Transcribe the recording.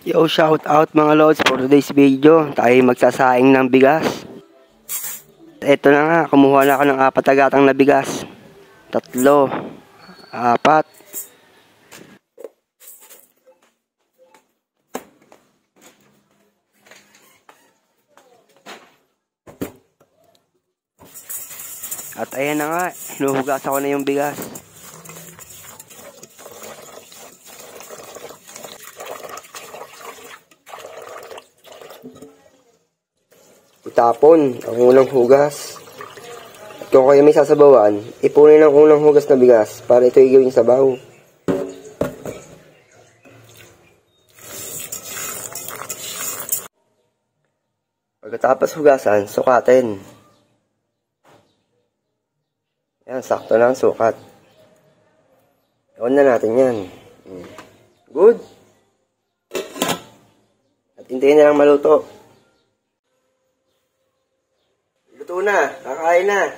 Yo, shout out mga lods for today's video. Tayo magsasaing ng bigas. Ito na nga, kumuha na ako ng 4 na gatang na bigas. 3, 4. At ayan na nga, hinuhugas ako na yung bigas. Itapon ang unang hugas. At kung kayo may sasabawan, ipunin ang unang hugas na bigas para ito gawing sabaw. Pagkatapos hugasan, sukatin. Yan, sakto lang sukat. Iwan na natin yan. Good. At hintayin na lang maluto. Luto na, kakain na.